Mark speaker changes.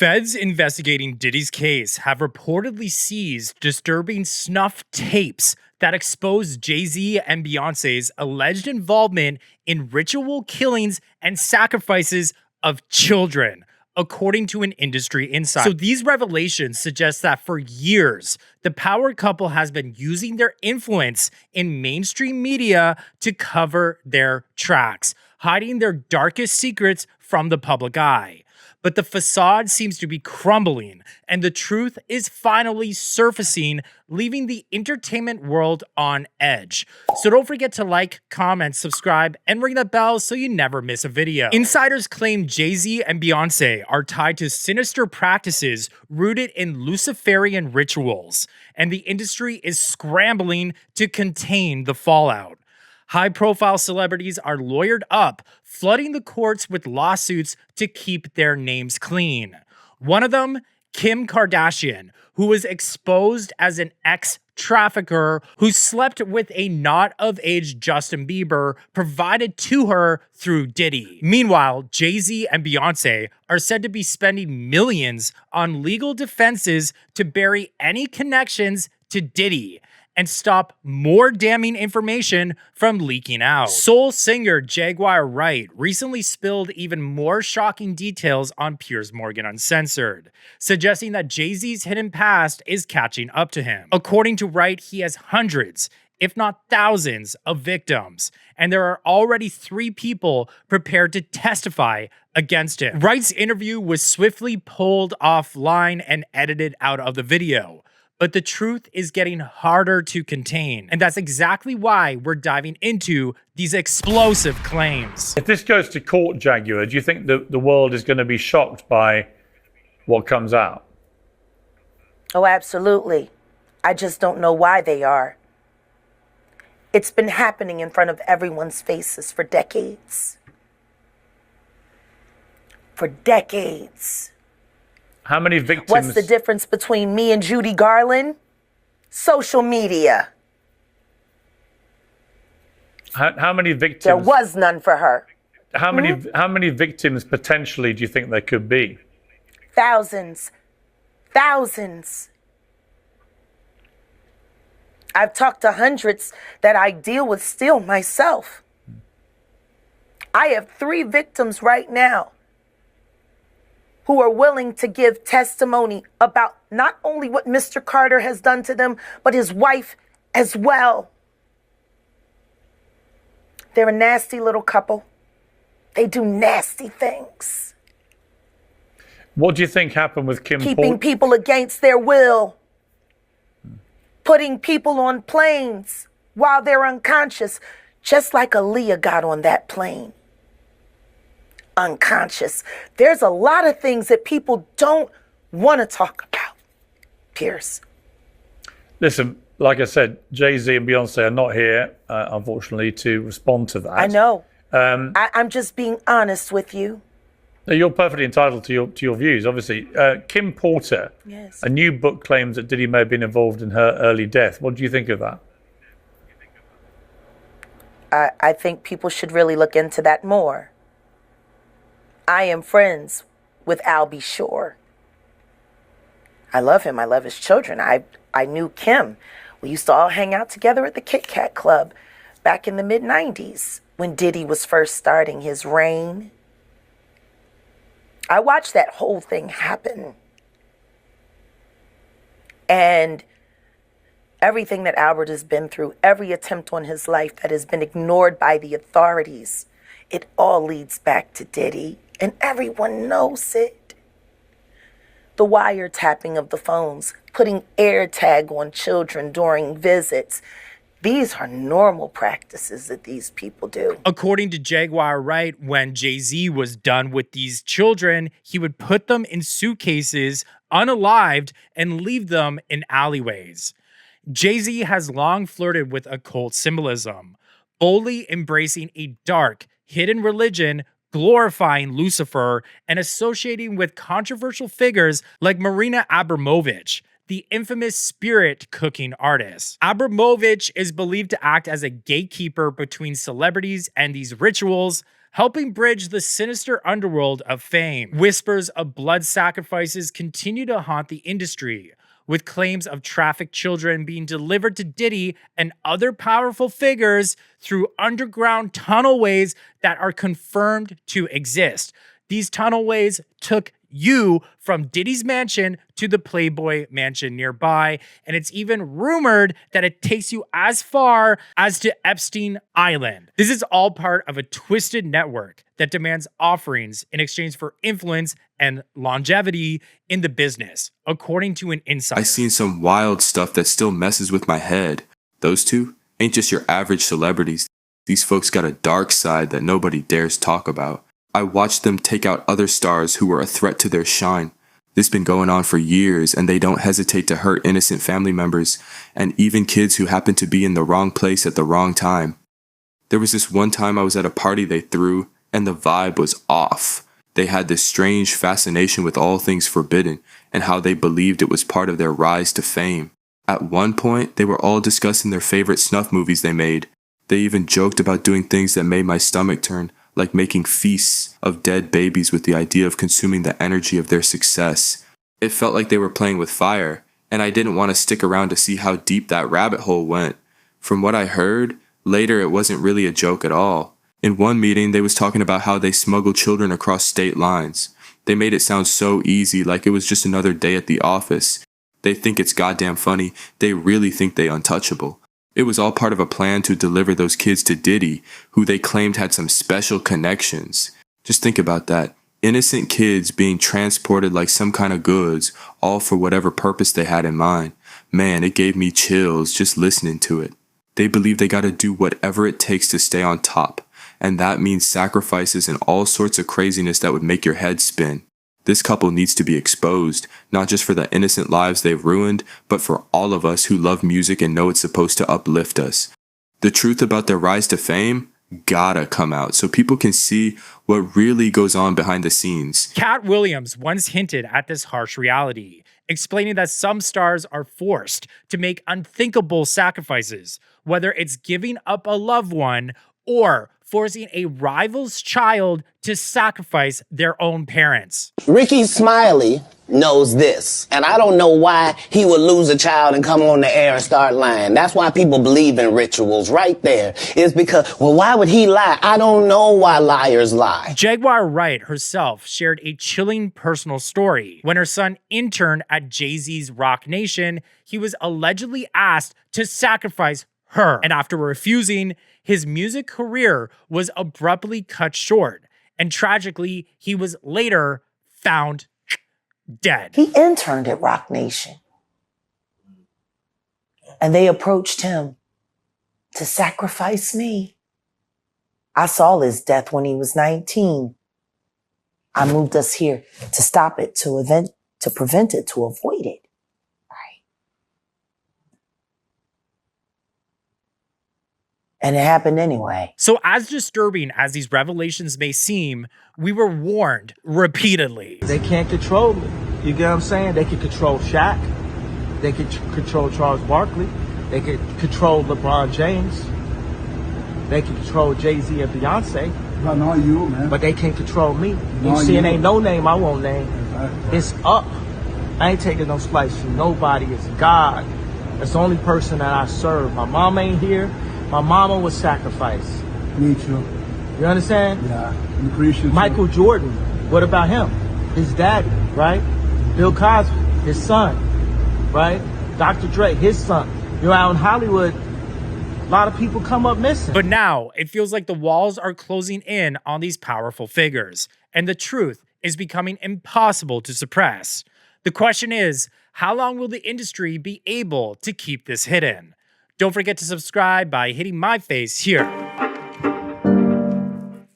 Speaker 1: Feds investigating Diddy's case have reportedly seized disturbing snuff tapes that expose Jay-Z and Beyoncé's alleged involvement in ritual killings and sacrifices of children, according to an industry insider. So these revelations suggest that for years, the power couple has been using their influence in mainstream media to cover their tracks, hiding their darkest secrets from the public eye. But the facade seems to be crumbling, and the truth is finally surfacing, leaving the entertainment world on edge. So don't forget to like, comment, subscribe, and ring that bell so you never miss a video. Insiders claim Jay-Z and Beyoncé are tied to sinister practices rooted in Luciferian rituals, and the industry is scrambling to contain the fallout. High-profile celebrities are lawyered up, flooding the courts with lawsuits to keep their names clean. One of them, Kim Kardashian, who was exposed as an ex-trafficker who slept with a not-of-age Justin Bieber provided to her through Diddy. Meanwhile, Jay-Z and Beyoncé are said to be spending millions on legal defenses to bury any connections to Diddy and stop more damning information from leaking out. Soul singer Jaguar Wright recently spilled even more shocking details on Piers Morgan Uncensored, suggesting that Jay-Z's hidden past is catching up to him. According to Wright, he has hundreds, if not thousands, of victims, and there are already 3 people prepared to testify against him. Wright's interview was swiftly pulled offline and edited out of the video. But the truth is getting harder to contain. And that's exactly why we're diving into these explosive claims.
Speaker 2: If this goes to court, Jaguar, do you think the world is going to be shocked by what comes out?
Speaker 3: Oh, absolutely. I just don't know why they are. It's been happening in front of everyone's faces for decades. For decades.
Speaker 2: How many victims?
Speaker 3: What's the difference between me and Judy Garland? Social media.
Speaker 2: How many victims?
Speaker 3: There was none for her.
Speaker 2: How many victims potentially do you think there could be?
Speaker 3: Thousands. Thousands. I've talked to hundreds that I deal with still myself. I have 3 victims right now who are willing to give testimony about not only what Mr. Carter has done to them, but his wife as well. They're a nasty little couple. They do nasty things.
Speaker 2: What do you think happened with Kim?
Speaker 3: Keeping people against their will. Putting people on planes while they're unconscious, just like Aaliyah got on that plane. Unconscious. There's a lot of things that people don't want to talk about, Piers.
Speaker 2: Listen, like I said, Jay-Z and Beyoncé are not here, unfortunately, to respond to that.
Speaker 3: I know. I'm just being honest with you.
Speaker 2: You're perfectly entitled to your views, obviously. Kim Porter,
Speaker 3: yes.
Speaker 2: A new book claims that Diddy may have been involved in her early death. What do you think of that?
Speaker 3: I think people should really look into that more. I am friends with Albie Shore. I love him. I love his children. I knew Kim. We used to all hang out together at the Kit Kat Club back in the mid-90s when Diddy was first starting his reign. I watched that whole thing happen. And everything that Albert has been through, every attempt on his life that has been ignored by the authorities, it all leads back to Diddy. And everyone knows it. The wiretapping of the phones, putting air tag on children during visits. These are normal practices that these people do.
Speaker 1: According to Jaguar Wright, when Jay-Z was done with these children, he would put them in suitcases, unalived, and leave them in alleyways. Jay-Z has long flirted with occult symbolism, boldly embracing a dark, hidden religion, glorifying Lucifer, and associating with controversial figures like Marina Abramovich, the infamous spirit cooking artist. Abramovich is believed to act as a gatekeeper between celebrities and these rituals, helping bridge the sinister underworld of fame. Whispers of blood sacrifices continue to haunt the industry, with claims of trafficked children being delivered to Diddy and other powerful figures through underground tunnelways that are confirmed to exist. These tunnelways took you from Diddy's mansion to the Playboy mansion nearby, and it's even rumored that it takes you as far as to Epstein Island. This is all part of a twisted network that demands offerings in exchange for influence and longevity in the business, according to an insider.
Speaker 4: I seen some wild stuff that still messes with my head. Those two ain't just your average celebrities. These folks got a dark side that nobody dares talk about. I watched them take out other stars who were a threat to their shine. This been going on for years, and they don't hesitate to hurt innocent family members and even kids who happen to be in the wrong place at the wrong time. There was this one time I was at a party they threw, and the vibe was off. They had this strange fascination with all things forbidden and how they believed it was part of their rise to fame. At one point, they were all discussing their favorite snuff movies they made. They even joked about doing things that made my stomach turn, like making feasts of dead babies with the idea of consuming the energy of their success. It felt like they were playing with fire, and I didn't want to stick around to see how deep that rabbit hole went. From what I heard, later it wasn't really a joke at all. In one meeting, they was talking about how they smuggled children across state lines. They made it sound so easy, like it was just another day at the office. They think it's goddamn funny. They really think they untouchable. It was all part of a plan to deliver those kids to Diddy, who they claimed had some special connections. Just think about that. Innocent kids being transported like some kind of goods, all for whatever purpose they had in mind. Man, it gave me chills just listening to it. They believe they gotta do whatever it takes to stay on top, and that means sacrifices and all sorts of craziness that would make your head spin. This couple needs to be exposed, not just for the innocent lives they've ruined, but for all of us who love music and know it's supposed to uplift us. The truth about their rise to fame gotta come out so people can see what really goes on behind the scenes.
Speaker 1: Cat Williams once hinted at this harsh reality, explaining that some stars are forced to make unthinkable sacrifices, whether it's giving up a loved one or forcing a rival's child to sacrifice their own parents.
Speaker 5: Ricky Smiley knows this, and I don't know why he would lose a child and come on the air and start lying. That's why people believe in rituals right there. It's because, well, why would he lie? I don't know why liars lie.
Speaker 1: Jaguar Wright herself shared a chilling personal story. When her son interned at Jay-Z's Rock Nation, he was allegedly asked to sacrifice her. And after refusing, his music career was abruptly cut short. And tragically, he was later found dead.
Speaker 3: He interned at Rock Nation. And they approached him to sacrifice me. I saw his death when he was 19. I moved us here to stop it, to prevent it, to avoid it. And it happened anyway.
Speaker 1: So as disturbing as these revelations may seem, we were warned repeatedly.
Speaker 6: They can't control me. You get what I'm saying? They can control Shaq. They can control Charles Barkley. They can control LeBron James. They can control Jay-Z and Beyoncé.
Speaker 7: But not you, man.
Speaker 6: But they can't control me. You
Speaker 7: Not
Speaker 6: see, it
Speaker 7: you.
Speaker 6: ain't no name I won't name.
Speaker 7: Exactly.
Speaker 6: It's up. I ain't taking no slice from nobody. It's God. That's the only person that I serve. My mom ain't here. My mama was sacrificed.
Speaker 7: Me too.
Speaker 6: You understand?
Speaker 7: Yeah. I'm appreciative.
Speaker 6: Michael Jordan, what about him? His daddy, right? Bill Cosby, his son, right? Dr. Dre, his son. You know, out in Hollywood, a lot of people come up missing.
Speaker 1: But now it feels like the walls are closing in on these powerful figures, and the truth is becoming impossible to suppress. The question is, how long will the industry be able to keep this hidden? Don't forget to subscribe by hitting my face here